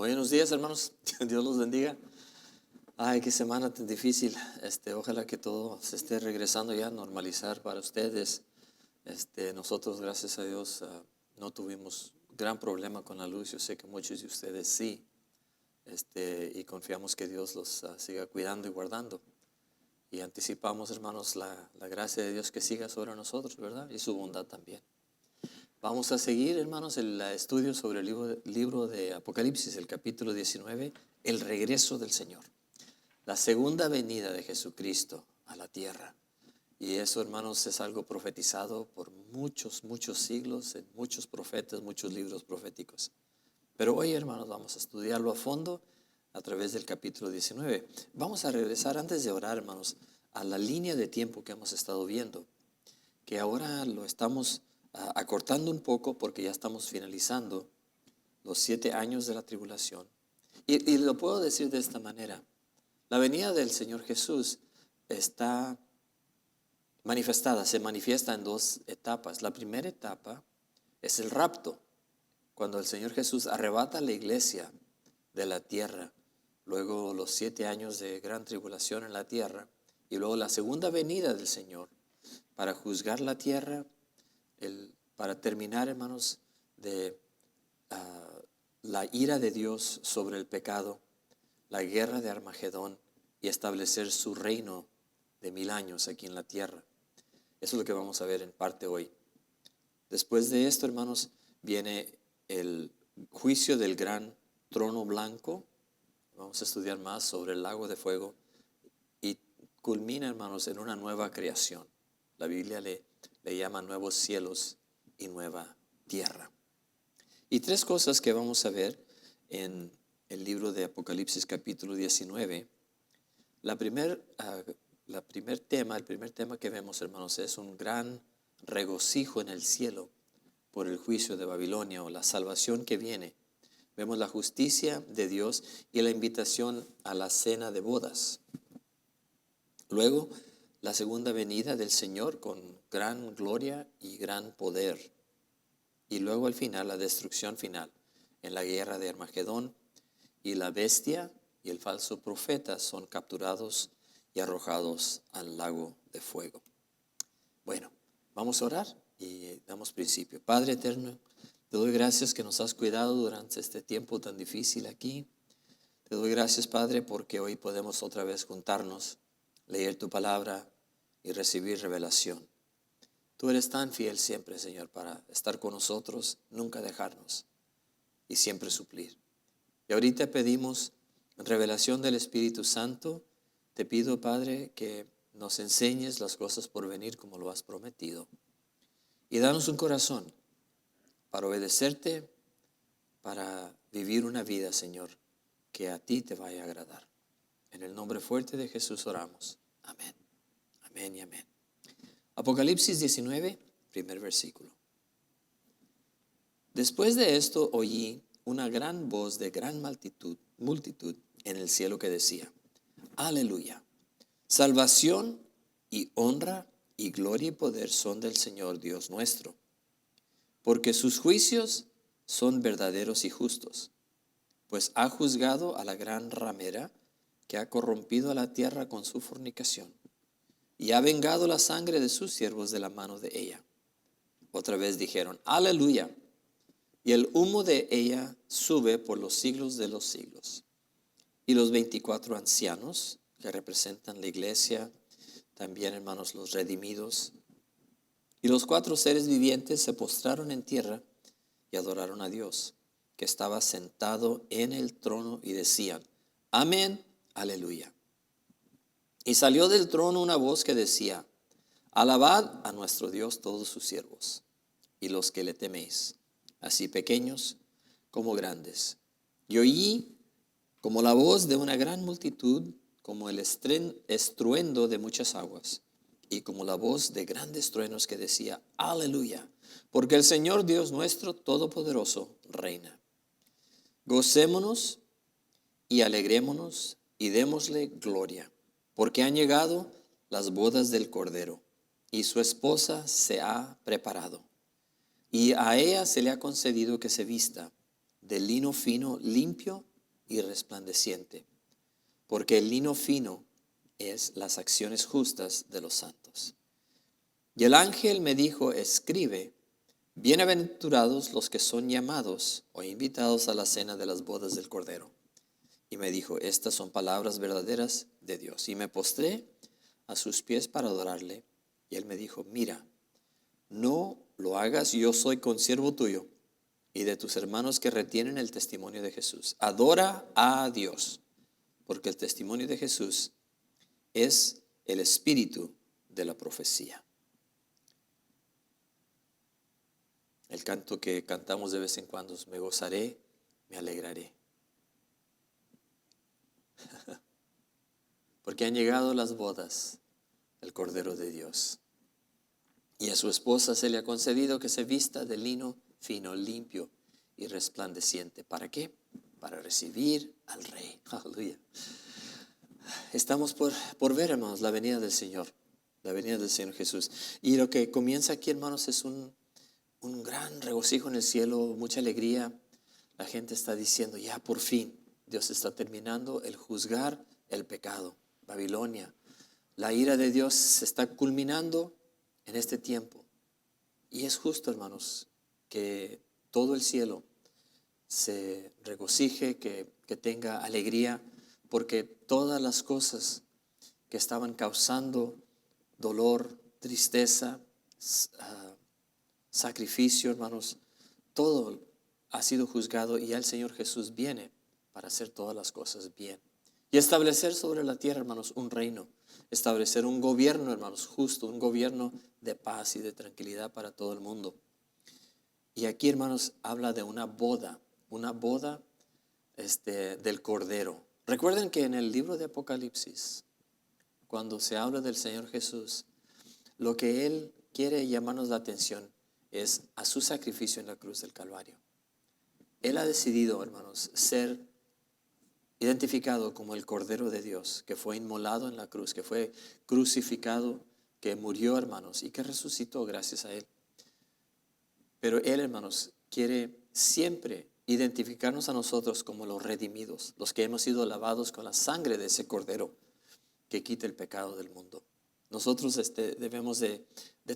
Buenos días, hermanos. Dios los bendiga. Ay, qué semana tan difícil. Ojalá que todo se esté regresando ya a normalizar para ustedes. Nosotros, gracias a Dios, no tuvimos gran problema con la luz. Yo sé que muchos de ustedes sí. Y confiamos que Dios los siga cuidando y guardando. Y anticipamos, hermanos, la gracia de Dios que siga sobre nosotros, ¿verdad? Y su bondad también. Vamos a seguir, hermanos, el estudio sobre el libro de Apocalipsis, el capítulo 19, el regreso del Señor. La segunda venida de Jesucristo a la tierra. Y eso, hermanos, es algo profetizado por muchos siglos, en muchos profetas, muchos libros proféticos. Pero hoy, hermanos, vamos a estudiarlo a fondo a través del capítulo 19. Vamos a regresar, antes de orar, hermanos, a la línea de tiempo que hemos estado viendo, que ahora lo estamos acortando un poco porque ya estamos finalizando los 7 años de la tribulación. Y lo puedo decir de esta manera. La venida del Señor Jesús está manifestada, se manifiesta en 2 etapas. La primera etapa es el rapto, cuando el Señor Jesús arrebata a la iglesia de la tierra, luego los 7 años de gran tribulación en la tierra, y luego la segunda venida del Señor para juzgar la tierra, para terminar, hermanos, de la ira de Dios sobre el pecado, la guerra de Armagedón y establecer su reino de 1000 años aquí en la tierra. Eso es lo que vamos a ver en parte hoy. Después de esto, hermanos, viene el juicio del gran trono blanco. Vamos a estudiar más sobre el lago de fuego y culmina, hermanos, en una nueva creación. La Biblia le llama nuevos cielos y nueva tierra. Y 3 cosas que vamos a ver en el libro de Apocalipsis capítulo 19. El primer tema que vemos, hermanos, es un gran regocijo en el cielo por el juicio de Babilonia o la salvación que viene. Vemos la justicia de Dios y la invitación a la cena de bodas. Luego, la segunda venida del Señor con gran gloria y gran poder. Y luego al final, la destrucción final en la guerra de Armagedón. Y la bestia y el falso profeta son capturados y arrojados al lago de fuego. Bueno, vamos a orar y damos principio. Padre eterno, te doy gracias que nos has cuidado durante este tiempo tan difícil aquí. Te doy gracias, Padre, porque hoy podemos otra vez juntarnos, leer tu palabra y recibir revelación. Tú eres tan fiel siempre, Señor, para estar con nosotros, nunca dejarnos y siempre suplir. Y ahorita pedimos revelación del Espíritu Santo. Te pido, Padre, que nos enseñes las cosas por venir como lo has prometido. Y danos un corazón para obedecerte, para vivir una vida, Señor, que a ti te vaya a agradar. En el nombre fuerte de Jesús oramos. Amén. Amén y amén. Apocalipsis 19, primer versículo. Después de esto oí una gran voz de gran multitud en el cielo que decía: Aleluya, salvación y honra y gloria y poder son del Señor Dios nuestro, porque sus juicios son verdaderos y justos, pues ha juzgado a la gran ramera que ha corrompido a la tierra con su fornicación, y ha vengado la sangre de sus siervos de la mano de ella. Otra vez dijeron: Aleluya. Y el humo de ella sube por los siglos de los siglos. Y los 24 ancianos que representan la iglesia, también, hermanos, los redimidos, y los 4 seres vivientes se postraron en tierra y adoraron a Dios, que estaba sentado en el trono, y decían: Amén, aleluya. Y salió del trono una voz que decía: Alabad a nuestro Dios todos sus siervos, y los que le teméis, así pequeños como grandes. Y oí como la voz de una gran multitud, como el estruendo de muchas aguas, y como la voz de grandes truenos que decía: Aleluya, porque el Señor Dios nuestro Todopoderoso reina. Gocémonos y alegrémonos y démosle gloria, porque han llegado las bodas del Cordero, y su esposa se ha preparado. Y a ella se le ha concedido que se vista de lino fino, limpio y resplandeciente, porque el lino fino es las acciones justas de los santos. Y el ángel me dijo, escribe, bienaventurados los que son llamados o invitados a la cena de las bodas del Cordero. Y me dijo, estas son palabras verdaderas de Dios. Y me postré a sus pies para adorarle. Y él me dijo, mira, no lo hagas, yo soy consiervo tuyo y de tus hermanos que retienen el testimonio de Jesús. Adora a Dios, porque el testimonio de Jesús es el espíritu de la profecía. El canto que cantamos de vez en cuando es, me gozaré, me alegraré. Porque han llegado las bodas del Cordero de Dios. Y a su esposa se le ha concedido que se vista de lino fino, limpio y resplandeciente. ¿Para qué? Para recibir al Rey. Aleluya. Estamos por ver, hermanos, la venida del Señor. La venida del Señor Jesús. Y lo que comienza aquí, hermanos, es un gran regocijo en el cielo, mucha alegría. La gente está diciendo, ya por fin, Dios está terminando el juzgar el pecado. Babilonia. La ira de Dios se está culminando en este tiempo. Y es justo, hermanos, que todo el cielo se regocije, que tenga alegría, porque todas las cosas que estaban causando dolor, tristeza, sacrificio, hermanos, todo ha sido juzgado y ya el Señor Jesús viene para hacer todas las cosas bien. Y establecer sobre la tierra, hermanos, un reino. Establecer un gobierno, hermanos, justo, un gobierno de paz y de tranquilidad para todo el mundo. Y aquí, hermanos, habla de una boda del Cordero. Recuerden que en el libro de Apocalipsis, cuando se habla del Señor Jesús, lo que Él quiere llamarnos la atención es a su sacrificio en la cruz del Calvario. Él ha decidido, hermanos, ser identificado como el Cordero de Dios, que fue inmolado en la cruz, que fue crucificado, que murió, hermanos, y que resucitó gracias a Él. Pero Él, hermanos, quiere siempre identificarnos a nosotros como los redimidos, los que hemos sido lavados con la sangre de ese Cordero que quita el pecado del mundo. Nosotros debemos de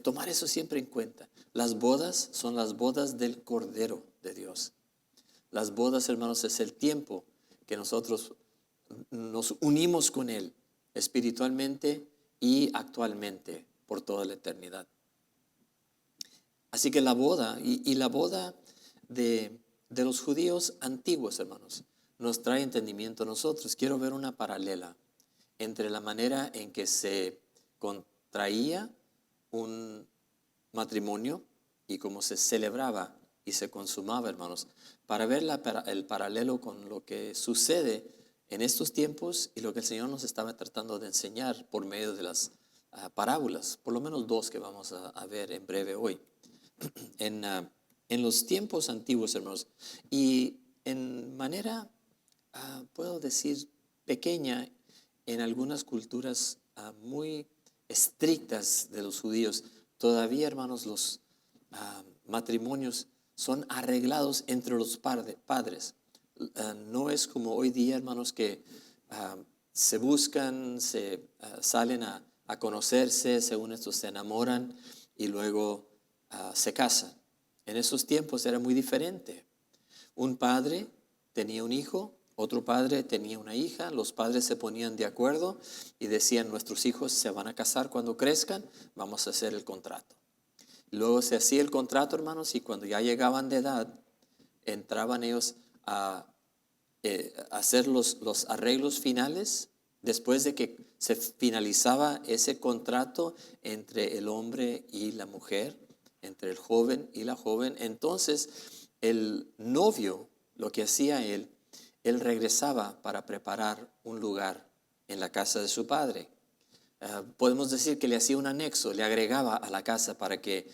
tomar eso siempre en cuenta. Las bodas son las bodas del Cordero de Dios. Las bodas, hermanos, es el tiempo que nosotros nos unimos con Él espiritualmente y actualmente por toda la eternidad. Así que la boda y la boda de los judíos antiguos, hermanos, nos trae entendimiento a nosotros. Quiero ver una paralela entre la manera en que se contraía un matrimonio y cómo se celebraba y se consumaba, hermanos, para ver el paralelo con lo que sucede en estos tiempos y lo que el Señor nos estaba tratando de enseñar por medio de las parábolas, por lo menos dos que vamos a ver en breve hoy. En los tiempos antiguos, hermanos, y en manera, puedo decir, pequeña, en algunas culturas muy estrictas de los judíos, todavía, hermanos, los matrimonios son arreglados entre los padres. No es como hoy día, hermanos, que se buscan, salen a conocerse, según esto se enamoran y luego se casan. En esos tiempos era muy diferente. Un padre tenía un hijo, otro padre tenía una hija, los padres se ponían de acuerdo y decían, nuestros hijos se van a casar cuando crezcan, vamos a hacer el contrato. Luego se hacía el contrato, hermanos, y cuando ya llegaban de edad, entraban ellos a hacer los arreglos finales. Después de que se finalizaba ese contrato entre el hombre y la mujer, entre el joven y la joven, entonces el novio, lo que hacía él regresaba para preparar un lugar en la casa de su padre. Podemos decir que le hacía un anexo, le agregaba a la casa para que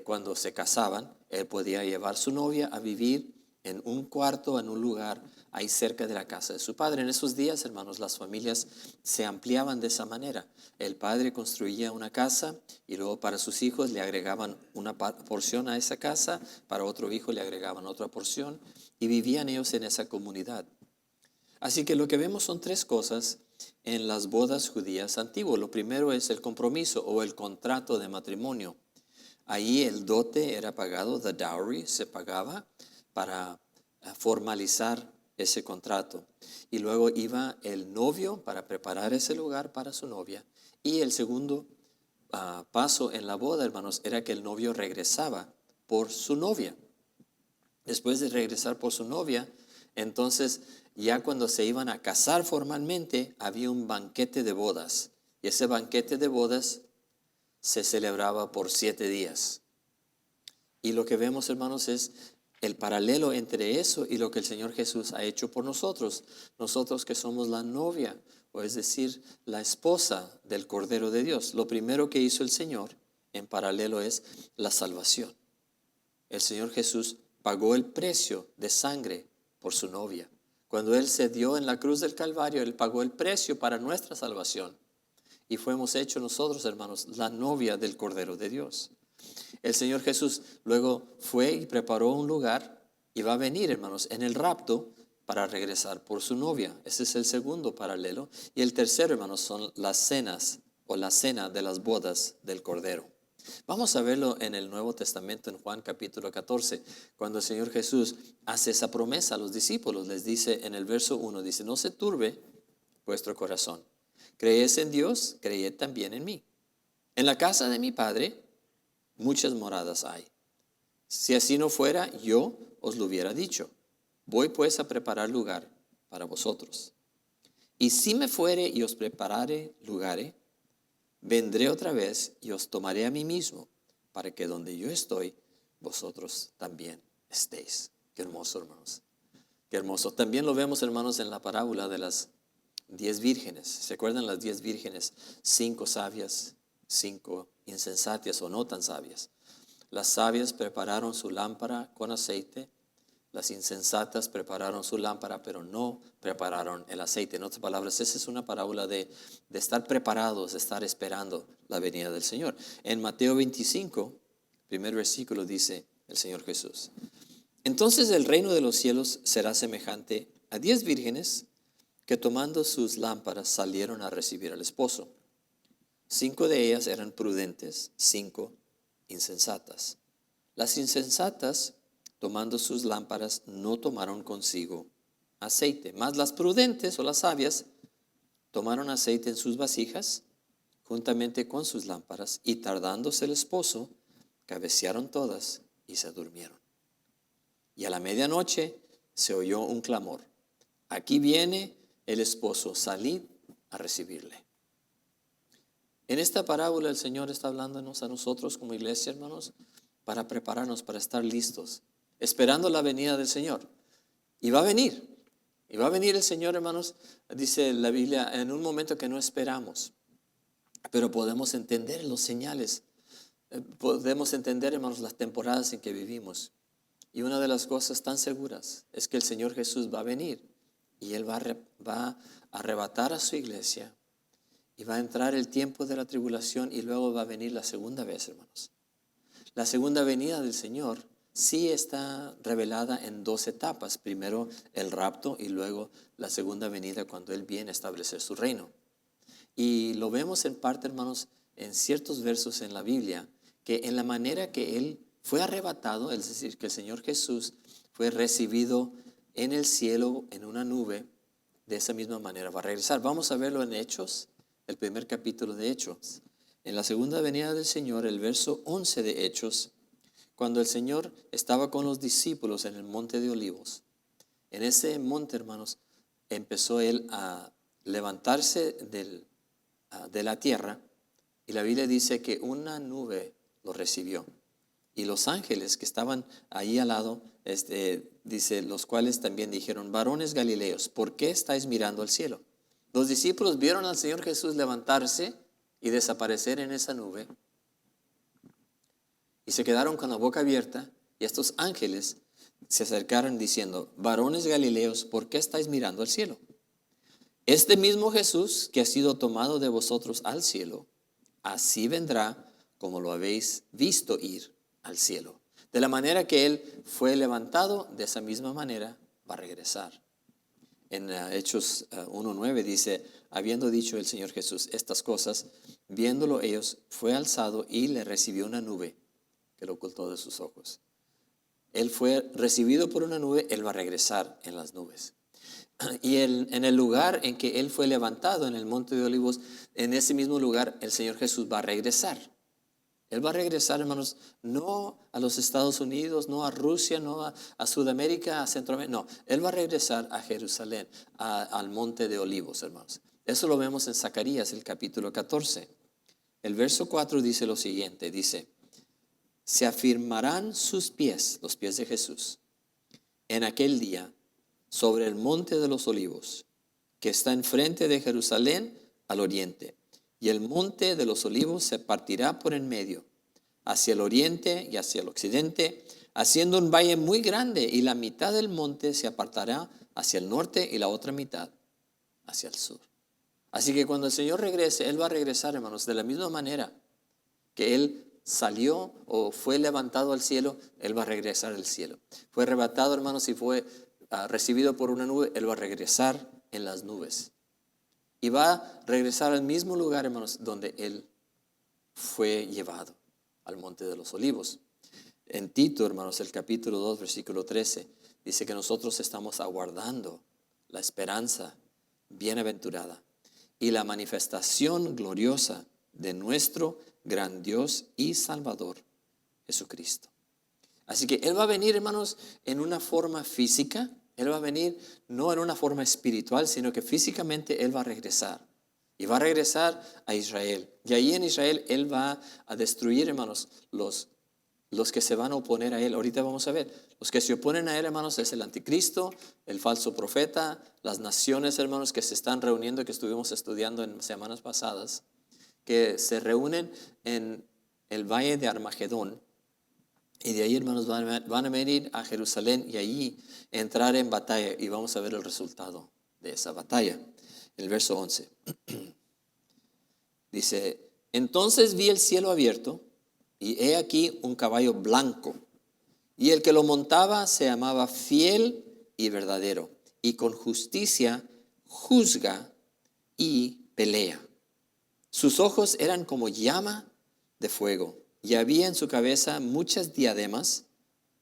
cuando se casaban, él podía llevar su novia a vivir en un cuarto, en un lugar ahí cerca de la casa de su padre. En esos días, hermanos, las familias se ampliaban de esa manera. El padre construía una casa y luego para sus hijos le agregaban una porción a esa casa, para otro hijo le agregaban otra porción y vivían ellos en esa comunidad. Así que lo que vemos son tres cosas en las bodas judías antiguas. Lo primero es el compromiso o el contrato de matrimonio. Ahí el dote era pagado, the dowry se pagaba para formalizar ese contrato. Y luego iba el novio para preparar ese lugar para su novia. Y el segundo paso en la boda, hermanos, era que el novio regresaba por su novia. Después de regresar por su novia, entonces ya cuando se iban a casar formalmente, había un banquete de bodas. Y ese banquete de bodas se celebraba por 7 días. Y lo que vemos, hermanos, es el paralelo entre eso y lo que el Señor Jesús ha hecho por nosotros. Nosotros que somos la novia, o es decir, la esposa del Cordero de Dios. Lo primero que hizo el Señor en paralelo es la salvación. El Señor Jesús pagó el precio de sangre por su novia. Cuando Él se dio en la cruz del Calvario, Él pagó el precio para nuestra salvación. Y fuimos hechos nosotros, hermanos, la novia del Cordero de Dios. El Señor Jesús luego fue y preparó un lugar y va a venir, hermanos, en el rapto para regresar por su novia. Ese es el segundo paralelo. Y el tercero, hermanos, son las cenas o la cena de las bodas del Cordero. Vamos a verlo en el Nuevo Testamento, en Juan capítulo 14, cuando el Señor Jesús hace esa promesa a los discípulos. Les dice en el verso 1, dice, no se turbe vuestro corazón. Creéis en Dios, creed también en mí. En la casa de mi Padre muchas moradas hay. Si así no fuera, yo os lo hubiera dicho. Voy pues a preparar lugar para vosotros. Y si me fuere y os preparare lugares, vendré otra vez y os tomaré a mí mismo, para que donde yo estoy, vosotros también estéis. Qué hermoso, hermanos. Qué hermoso. También lo vemos, hermanos, en la parábola de las 10 vírgenes. ¿Se acuerdan las 10 vírgenes? 5 sabias, 5 insensatas o no tan sabias. Las sabias prepararon su lámpara con aceite. Las insensatas prepararon su lámpara, pero no prepararon el aceite. En otras palabras, esa es una parábola de estar preparados, de estar esperando la venida del Señor. En Mateo 25, primer versículo, dice el Señor Jesús: entonces el reino de los cielos será semejante a 10 vírgenes que tomando sus lámparas salieron a recibir al esposo. 5 de ellas eran prudentes, 5 insensatas. Las insensatas, tomando sus lámparas, no tomaron consigo aceite, mas las prudentes o las sabias tomaron aceite en sus vasijas juntamente con sus lámparas, y tardándose el esposo, cabecearon todas y se durmieron. Y a la medianoche se oyó un clamor: aquí viene el esposo, salid a recibirle. En esta parábola el Señor está hablándonos a nosotros como iglesia, hermanos, para prepararnos, para estar listos, esperando la venida del Señor. Y va a venir el Señor, hermanos, dice la Biblia, en un momento que no esperamos. Pero podemos entender los señales, podemos entender, hermanos, las temporadas en que vivimos. Y una de las cosas tan seguras es que el Señor Jesús va a venir y Él va a arrebatar a su iglesia. Y va a entrar el tiempo de la tribulación y luego va a venir la segunda vez, hermanos. La segunda venida del Señor sí está revelada en 2 etapas. Primero el rapto y luego la segunda venida cuando Él viene a establecer su reino. Y lo vemos en parte, hermanos, en ciertos versos en la Biblia, que en la manera que Él fue arrebatado, es decir, que el Señor Jesús fue recibido en el cielo en una nube, de esa misma manera va a regresar. Vamos a verlo en Hechos, el primer capítulo de Hechos. En la segunda venida del Señor, el verso 11 de Hechos, cuando el Señor estaba con los discípulos en el monte de Olivos. En ese monte, hermanos, empezó Él a levantarse de la tierra, y la Biblia dice que una nube lo recibió. Y los ángeles que estaban ahí al lado, dice, los cuales también dijeron: varones galileos, ¿por qué estáis mirando al cielo? Los discípulos vieron al Señor Jesús levantarse y desaparecer en esa nube, y se quedaron con la boca abierta, y estos ángeles se acercaron diciendo: varones galileos, ¿por qué estáis mirando al cielo? Este mismo Jesús que ha sido tomado de vosotros al cielo, así vendrá como lo habéis visto ir al cielo. De la manera que Él fue levantado, de esa misma manera va a regresar. En Hechos 1:9 dice, habiendo dicho el Señor Jesús estas cosas, viéndolo ellos, fue alzado y le recibió una nube que lo ocultó de sus ojos. Él fue recibido por una nube, Él va a regresar en las nubes. Y en el lugar en que Él fue levantado, en el Monte de Olivos, en ese mismo lugar el Señor Jesús va a regresar. Él va a regresar, hermanos, no a los Estados Unidos, no a Rusia, no a Sudamérica, a Centroamérica, no. Él va a regresar a Jerusalén, al Monte de Olivos, hermanos. Eso lo vemos en Zacarías, el capítulo 14. El verso 4 dice lo siguiente, dice, se afirmarán sus pies, los pies de Jesús, en aquel día, sobre el Monte de los Olivos, que está enfrente de Jerusalén al oriente. Y el Monte de los Olivos se partirá por en medio, hacia el oriente y hacia el occidente, haciendo un valle muy grande, y la mitad del monte se apartará hacia el norte y la otra mitad hacia el sur. Así que cuando el Señor regrese, Él va a regresar, hermanos, de la misma manera que Él salió o fue levantado al cielo, Él va a regresar al cielo. Fue arrebatado, hermanos, y fue recibido por una nube, Él va a regresar en las nubes. Y va a regresar al mismo lugar, hermanos, donde Él fue llevado, al Monte de los Olivos. En Tito, hermanos, el capítulo 2, versículo 13, dice que nosotros estamos aguardando la esperanza bienaventurada y la manifestación gloriosa de nuestro gran Dios y Salvador, Jesucristo. Así que Él va a venir, hermanos, en una forma física. Él va a venir no en una forma espiritual, sino que físicamente Él va a regresar. Y va a regresar a Israel. Y ahí en Israel Él va a destruir, hermanos, los que se van a oponer a Él. Ahorita vamos a ver. Los que se oponen a Él, hermanos, es el anticristo, el falso profeta, las naciones, hermanos, que se están reuniendo, que estuvimos estudiando en semanas pasadas, que se reúnen en el valle de Armagedón. Y de ahí, hermanos, van a venir a Jerusalén y allí entrar en batalla. Y vamos a ver el resultado de esa batalla. El verso 11. Dice, entonces vi el cielo abierto y he aquí un caballo blanco. Y el que lo montaba se llamaba Fiel y Verdadero. Y con justicia juzga y pelea. Sus ojos eran como llama de fuego. Y había en su cabeza muchas diademas,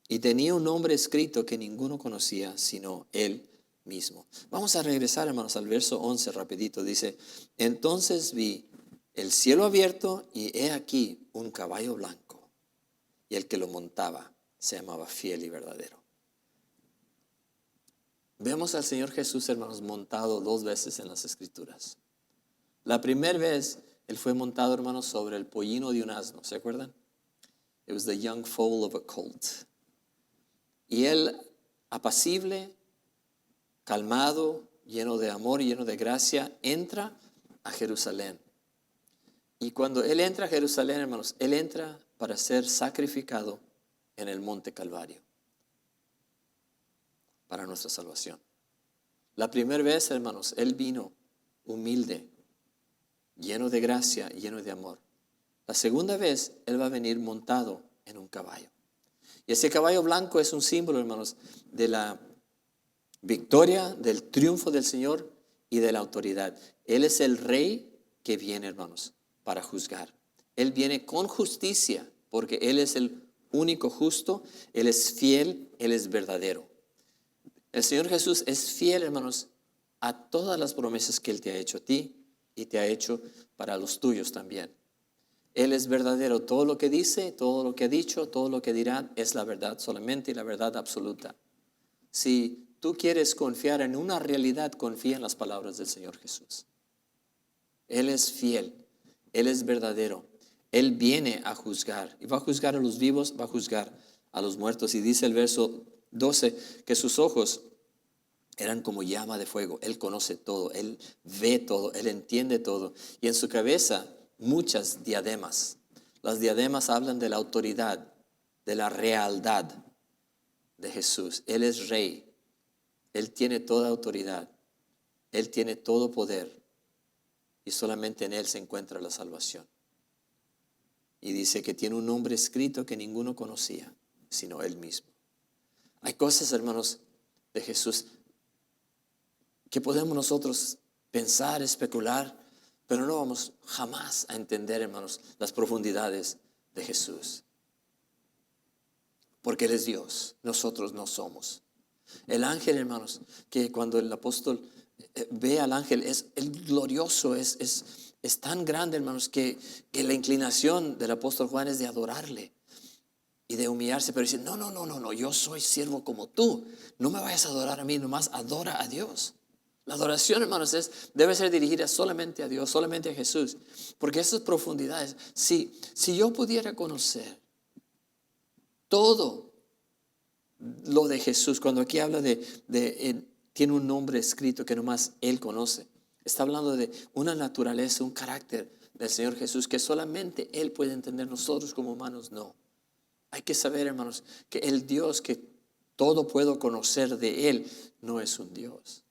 y tenía un nombre escrito que ninguno conocía, sino él mismo. Vamos a regresar, hermanos, al verso 11 rapidito. Dice, entonces vi el cielo abierto, y he aquí un caballo blanco, y el que lo montaba se llamaba Fiel y Verdadero. Vemos al Señor Jesús, hermanos, montado 2 veces en las Escrituras. La primera vez, Él fue montado, hermanos, sobre el pollino de un asno, ¿se acuerdan? It was the young foal of a colt. Y Él, apacible, calmado, lleno de amor y lleno de gracia, entra a Jerusalén. Y cuando Él entra a Jerusalén, hermanos, Él entra para ser sacrificado en el monte Calvario, para nuestra salvación. La primera vez, hermanos, Él vino humilde, lleno de gracia, lleno de amor. La segunda vez, Él va a venir montado en un caballo. Y ese caballo blanco es un símbolo, hermanos, de la victoria, del triunfo del Señor y de la autoridad. Él es el rey que viene, hermanos, para juzgar. Él viene con justicia, porque Él es el único justo, Él es fiel, Él es verdadero. El Señor Jesús es fiel, hermanos, a todas las promesas que Él te ha hecho a ti y te ha hecho para los tuyos también. Él es verdadero. Todo lo que dice, todo lo que ha dicho, todo lo que dirá es la verdad solamente y la verdad absoluta. Si tú quieres confiar en una realidad, confía en las palabras del Señor Jesús. Él es fiel, Él es verdadero. Él viene a juzgar y va a juzgar a los vivos, va a juzgar a los muertos. Y dice el verso 12 que sus ojos eran como llama de fuego. Él conoce todo, Él ve todo, Él entiende todo. Y en su cabeza muchas diademas. Las diademas hablan de la autoridad, de la realidad de Jesús. Él es rey. Él tiene toda autoridad. Él tiene todo poder. Y solamente en Él se encuentra la salvación. Y dice que tiene un nombre escrito que ninguno conocía, sino Él mismo. Hay cosas, hermanos, de Jesús que podemos nosotros pensar, especular, pero no vamos jamás a entender, hermanos, las profundidades de Jesús. Porque Él es Dios, nosotros no somos. El ángel, hermanos, que cuando el apóstol ve al ángel, es el glorioso, es tan grande, hermanos, que la inclinación del apóstol Juan es de adorarle y de humillarse, pero dice, no, yo soy siervo como tú, no me vayas a adorar a mí, nomás adora a Dios. La adoración, hermanos, debe ser dirigida solamente a Dios, solamente a Jesús, porque esas profundidades, si yo pudiera conocer todo lo de Jesús, cuando aquí habla tiene un nombre escrito que nomás Él conoce, está hablando de una naturaleza, un carácter del Señor Jesús que solamente Él puede entender, nosotros como humanos no. Hay que saber, hermanos, que el Dios que todo puedo conocer de Él no es un Dios,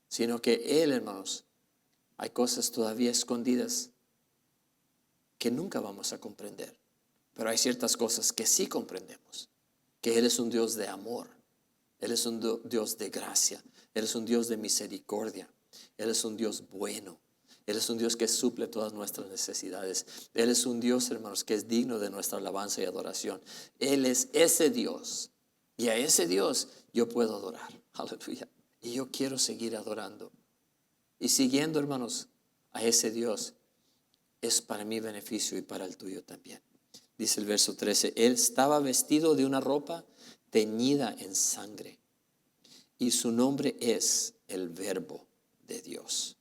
sino que Él, hermanos, hay cosas todavía escondidas que nunca vamos a comprender, pero hay ciertas cosas que sí comprendemos, que Él es un Dios de amor, Él es un Dios de gracia, Él es un Dios de misericordia, Él es un Dios bueno, Él es un Dios que suple todas nuestras necesidades, Él es un Dios, hermanos, que es digno de nuestra alabanza y adoración. Él es ese Dios, y a ese Dios yo puedo adorar, aleluya, y yo quiero seguir adorando y siguiendo, hermanos, a ese Dios. Es para mi beneficio y para el tuyo también. Dice el verso 13, Él estaba vestido de una ropa teñida en sangre y su nombre es el Verbo de Dios.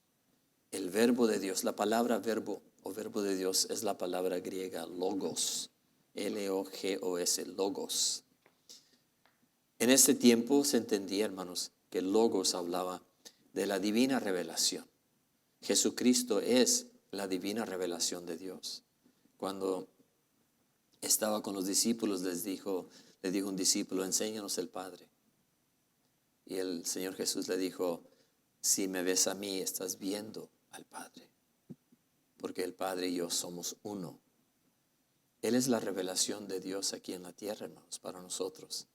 El Verbo de Dios, la palabra verbo o verbo de Dios es la palabra griega logos, L-O-G-O-S, logos. En ese tiempo se entendía, hermanos, que logos hablaba de la divina revelación. Jesucristo es la divina revelación de Dios. Cuando estaba con los discípulos, le dijo un discípulo, enséñanos el Padre. Y el Señor Jesús le dijo, si me ves a mí, estás viendo al Padre, porque el Padre y yo somos uno. Él es la revelación de Dios aquí en la tierra, hermanos, para nosotros.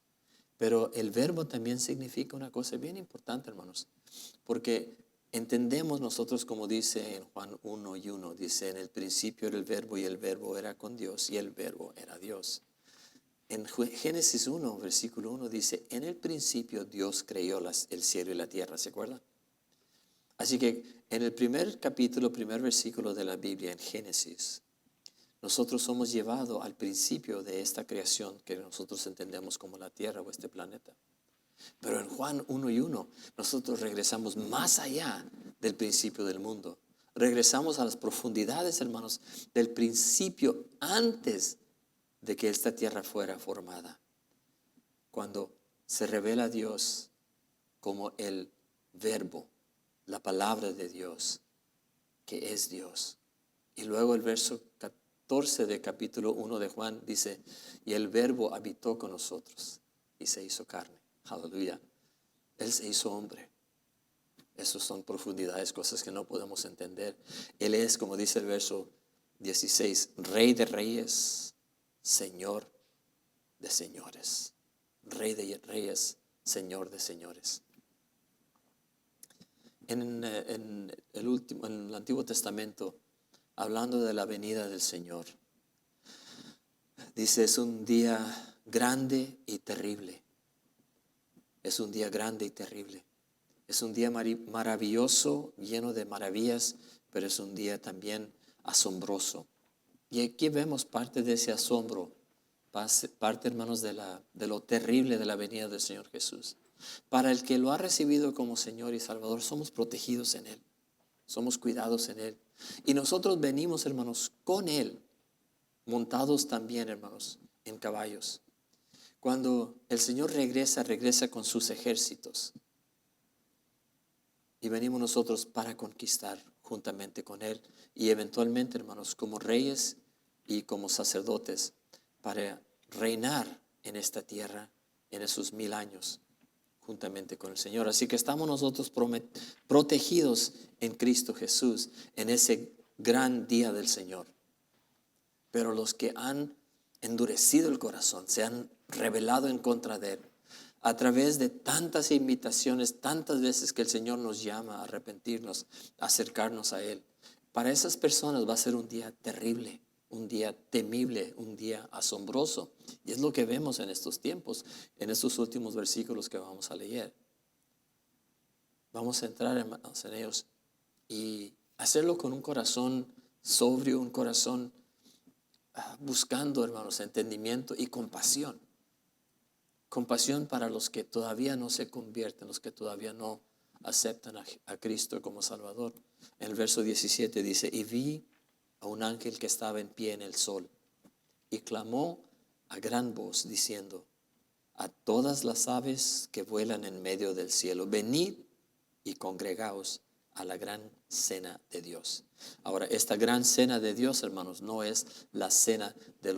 Pero el verbo también significa una cosa bien importante, hermanos, porque entendemos nosotros, como dice en Juan 1:1, dice, en el principio era el verbo y el verbo era con Dios y el verbo era Dios. En Génesis 1, versículo 1 dice, en el principio Dios creó el cielo y la tierra, ¿se acuerdan? Así que en el primer capítulo, primer versículo de la Biblia, en Génesis, nosotros somos llevados al principio de esta creación que nosotros entendemos como la tierra o este planeta. Pero en Juan 1:1 nosotros regresamos más allá del principio del mundo. Regresamos a las profundidades, hermanos, del principio antes de que esta tierra fuera formada. Cuando se revela a Dios como el Verbo, la palabra de Dios, que es Dios. Y luego el verso 14 del capítulo 1 de Juan dice, y el Verbo habitó con nosotros y se hizo carne. Aleluya. Él se hizo hombre. Esas son profundidades, cosas que no podemos entender. Él es, como dice el verso 16, Rey de reyes, Señor de señores. Rey de reyes, Señor de señores. En el Antiguo Testamento, hablando de la venida del Señor, dice, es un día grande y terrible. Es un día grande y terrible. Es un día maravilloso, lleno de maravillas, pero es un día también asombroso. Y aquí vemos parte de ese asombro, parte, hermanos, de lo terrible de la venida del Señor Jesús. Para el que lo ha recibido como Señor y Salvador, somos protegidos en Él, somos cuidados en Él. Y nosotros venimos, hermanos, con Él, montados también, hermanos, en caballos. Cuando el Señor regresa con sus ejércitos. Y venimos nosotros para conquistar juntamente con Él. Y eventualmente, hermanos, como reyes y como sacerdotes, para reinar en esta tierra en esos 1000 años, juntamente con el Señor. Así que estamos nosotros protegidos en Cristo Jesús, en ese gran día del Señor. Pero los que han endurecido el corazón, se han rebelado en contra de Él, A través de tantas invitaciones, tantas veces que el Señor nos llama a arrepentirnos, a acercarnos a Él. Para esas personas va a ser un día terrible, un día temible, un día asombroso. Y es lo que vemos en estos tiempos, en estos últimos versículos que vamos a leer. Vamos a entrar, hermanos, en ellos y hacerlo con un corazón sobrio, un corazón buscando, hermanos, entendimiento y compasión. Compasión para los que todavía no se convierten, los que todavía no aceptan a Cristo como Salvador. En el verso 17 dice, y vi a un ángel que estaba en pie en el sol y clamó a gran voz diciendo, a todas las aves que vuelan en medio del cielo, venid y congregaos a la gran cena de Dios. Ahora, esta gran cena de Dios, hermanos, no es la cena de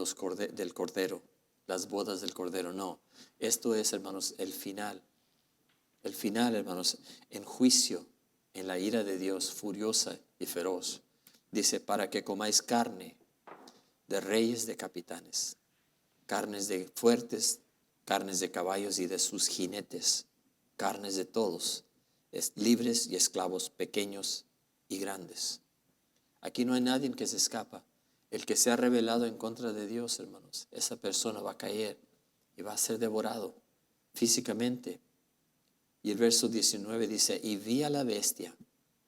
del Cordero, las bodas del Cordero, no. Esto es, hermanos, el final, hermanos, en juicio, en la ira de Dios furiosa y feroz. Dice, para que comáis carne de reyes, de capitanes, carnes de fuertes, carnes de caballos y de sus jinetes, carnes de todos, libres y esclavos, pequeños y grandes. Aquí no hay nadie que se escapa. El que se ha rebelado en contra de Dios, hermanos, esa persona va a caer y va a ser devorado físicamente. Y el verso 19 dice, y vi a la bestia,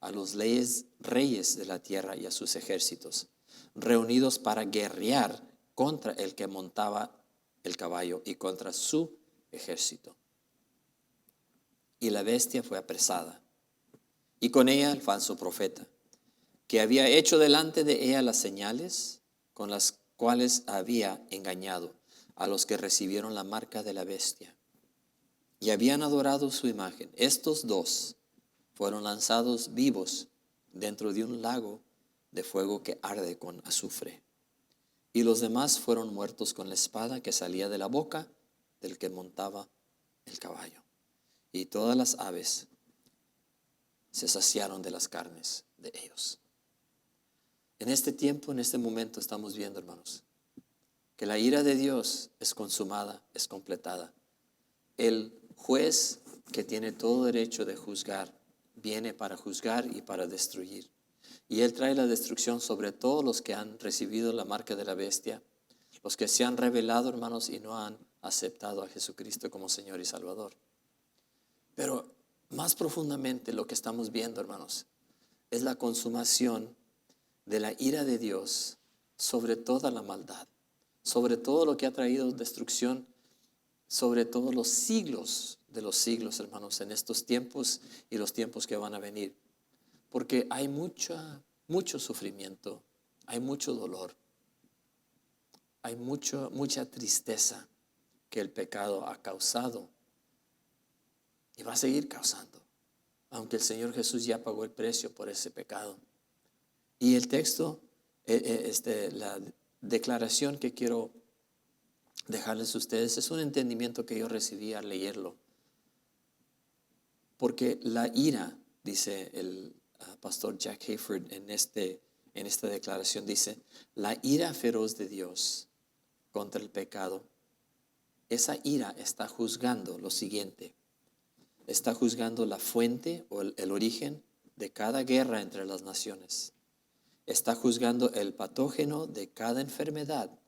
a los reyes de la tierra y a sus ejércitos, reunidos para guerrear contra el que montaba el caballo y contra su ejército. Y la bestia fue apresada, y con ella el falso profeta, que había hecho delante de ella las señales con las cuales había engañado a los que recibieron la marca de la bestia y habían adorado su imagen. Estos dos fueron lanzados vivos dentro de un lago de fuego que arde con azufre. Y los demás fueron muertos con la espada que salía de la boca del que montaba el caballo. Y todas las aves se saciaron de las carnes de ellos. En este tiempo, en este momento estamos viendo, hermanos, que la ira de Dios es consumada, es completada. El juez que tiene todo derecho de juzgar, viene para juzgar y para destruir. Y Él trae la destrucción sobre todos los que han recibido la marca de la bestia, los que se han rebelado, hermanos, y no han aceptado a Jesucristo como Señor y Salvador. Pero más profundamente lo que estamos viendo, hermanos, es la consumación de la ira de Dios sobre toda la maldad, sobre todo lo que ha traído destrucción, sobre todos los siglos de los siglos, hermanos, en estos tiempos y los tiempos que van a venir. Porque hay mucho sufrimiento, hay mucho dolor, hay mucha tristeza que el pecado ha causado y va a seguir causando, aunque el Señor Jesús ya pagó el precio por ese pecado. Y el texto, la declaración que quiero dejarles a ustedes es un entendimiento que yo recibí al leerlo. Porque la ira, dice el pastor Jack Hayford en esta declaración, dice, la ira feroz de Dios contra el pecado, esa ira está juzgando lo siguiente. Está juzgando la fuente o el origen de cada guerra entre las naciones. Está juzgando el patógeno de cada enfermedad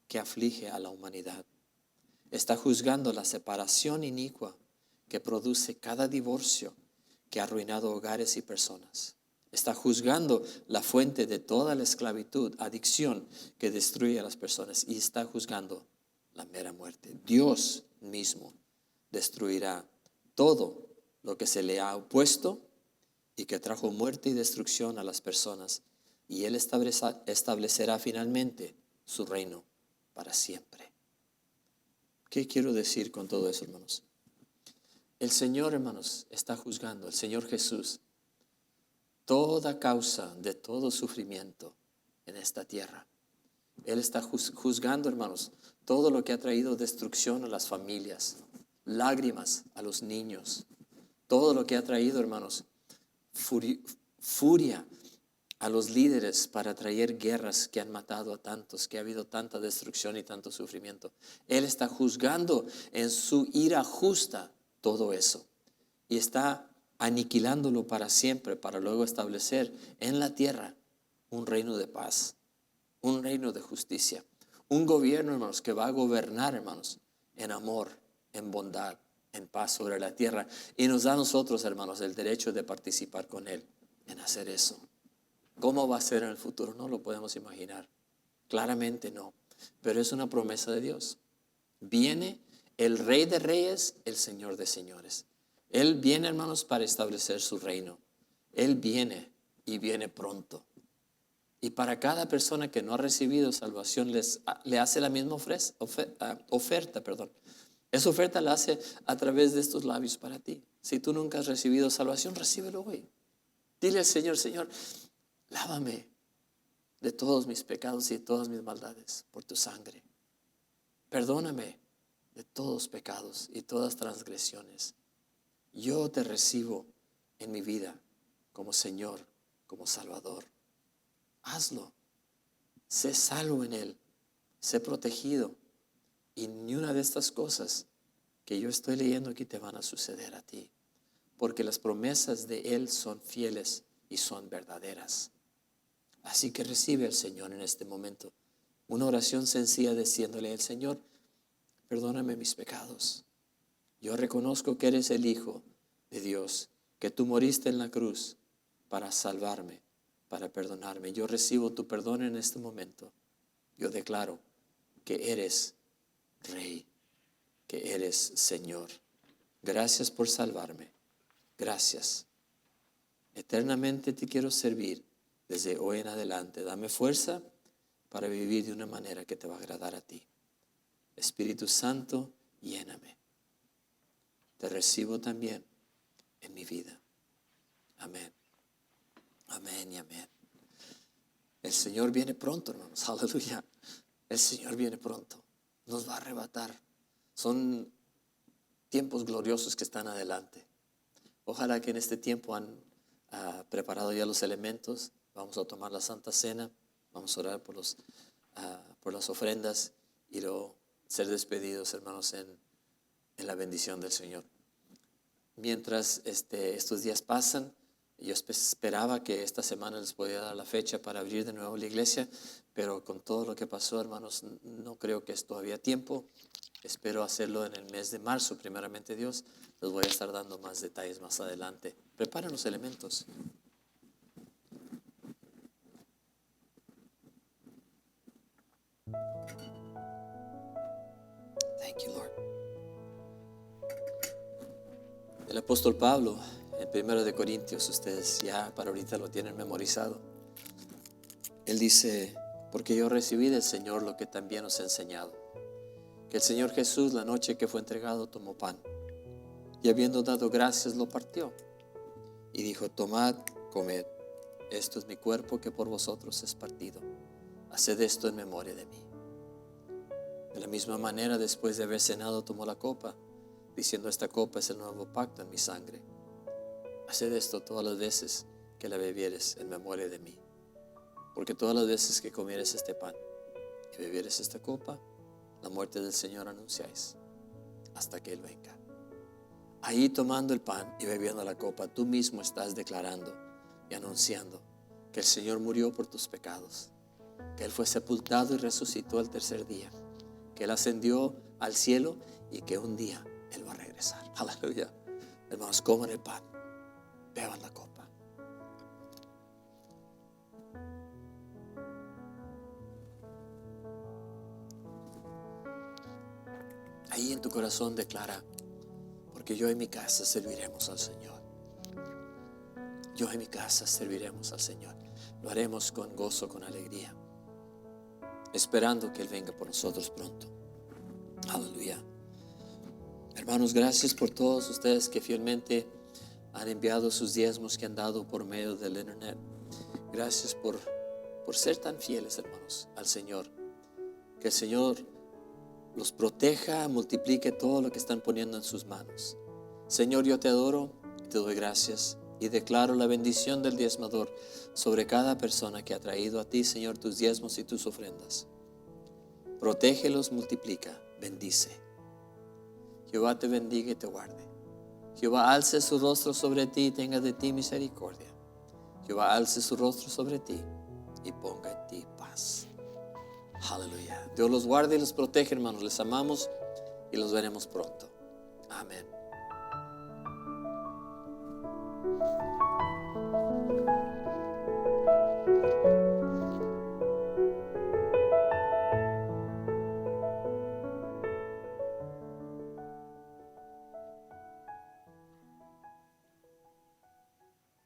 que aflige a la humanidad. Está juzgando la separación inicua que produce cada divorcio que ha arruinado hogares y personas. Está juzgando la fuente de toda la esclavitud, adicción que destruye a las personas, y está juzgando la mera muerte. Dios mismo destruirá todo lo que se le ha opuesto y que trajo muerte y destrucción a las personas, y Él establecerá finalmente su reino para siempre. ¿Qué quiero decir con todo eso, hermanos? El Señor, hermanos, está juzgando, el Señor Jesús, toda causa de todo sufrimiento en esta tierra. Él está juzgando, hermanos, todo lo que ha traído destrucción a las familias, lágrimas a los niños, todo lo que ha traído, hermanos, furia a los líderes para traer guerras que han matado a tantos, que ha habido tanta destrucción y tanto sufrimiento. Él está juzgando en su ira justa todo eso y está aniquilándolo para siempre, para luego establecer en la tierra un reino de paz, un reino de justicia, un gobierno, hermanos, que va a gobernar, hermanos, en amor, en bondad, en paz sobre la tierra, y nos da a nosotros, hermanos, el derecho de participar con Él en hacer eso. ¿Cómo va a ser en el futuro? No lo podemos imaginar, claramente no, pero es una promesa de Dios. Viene el Rey de Reyes, el Señor de Señores. Él viene, hermanos, para establecer su reino. Él viene y viene pronto. Y para cada persona que no ha recibido salvación, le hace la misma oferta. Esa oferta la hace a través de estos labios para ti. Si tú nunca has recibido salvación, recíbelo hoy. Dile al Señor, Señor, lávame de todos mis pecados y de todas mis maldades por tu sangre. Perdóname de todos pecados y todas transgresiones. Yo te recibo en mi vida como Señor, como Salvador. Hazlo. Sé salvo en Él. Sé protegido. Y ni una de estas cosas que yo estoy leyendo aquí te van a suceder a ti. Porque las promesas de Él son fieles y son verdaderas. Así que recibe al Señor en este momento. Una oración sencilla diciéndole al Señor, perdóname mis pecados. Yo reconozco que eres el Hijo de Dios, que tú moriste en la cruz para salvarme, para perdonarme. Yo recibo tu perdón en este momento. Yo declaro que eres Rey, que eres Señor. Gracias por salvarme. Gracias. Eternamente te quiero servir desde hoy en adelante. Dame fuerza para vivir de una manera que te va a agradar a ti. Espíritu Santo, lléname. Te recibo también en mi vida. Amén. Amén y amén. El Señor viene pronto, hermanos. Aleluya. El Señor viene pronto. Nos va a arrebatar. Son tiempos gloriosos que están adelante. Ojalá que en este tiempo han preparado ya los elementos. Vamos a tomar la Santa Cena. Vamos a orar por las ofrendas y luego ser despedidos, hermanos, en la bendición del Señor. Mientras estos días pasan, yo esperaba que esta semana les podía dar la fecha para abrir de nuevo la iglesia, pero con todo lo que pasó, hermanos, no creo que es todavía tiempo. Espero hacerlo en el mes de marzo, primeramente Dios. Les voy a estar dando más detalles más adelante. Preparen los elementos. Thank you, Lord. El apóstol Pablo, en 1 Corintios, ustedes ya para ahorita lo tienen memorizado. Él dice, porque yo recibí del Señor lo que también os he enseñado. Que el Señor Jesús, la noche que fue entregado, tomó pan. Y habiendo dado gracias, lo partió. Y dijo, tomad, comed. Esto es mi cuerpo que por vosotros es partido. Haced esto en memoria de mí. De la misma manera, después de haber cenado, tomó la copa, diciendo, esta copa es el nuevo pacto en mi sangre. Haced esto todas las veces que la bebieres en memoria de mí. Porque todas las veces que comieres este pan y bebieres esta copa, la muerte del Señor anunciáis hasta que Él venga. Ahí tomando el pan y bebiendo la copa, tú mismo estás declarando y anunciando que el Señor murió por tus pecados, que Él fue sepultado y resucitó al tercer día, que Él ascendió al cielo y que un día Él va a regresar. Aleluya. Hermanos, coman el pan, beban la copa. Ahí en tu corazón declara, porque yo en mi casa serviremos al Señor. Yo en mi casa serviremos al Señor. Lo haremos con gozo, con alegría, esperando que Él venga por nosotros pronto. Aleluya. Hermanos, gracias por todos ustedes que fielmente han enviado sus diezmos que han dado por medio del internet. Gracias por ser tan fieles, hermanos, al Señor. Que el Señor los proteja, multiplique todo lo que están poniendo en sus manos. Señor, yo te adoro y te doy gracias Y declaro la bendición del diezmador sobre cada persona que ha traído a ti, Señor, tus diezmos y tus ofrendas. Protégelos, multiplica, bendice. Jehová te bendiga y te guarde. Jehová alce su rostro sobre ti y tenga de ti misericordia. Jehová alce su rostro sobre ti y ponga en ti paz. Aleluya. Dios los guarde y los protege, hermanos. Les amamos y los veremos pronto. Amén.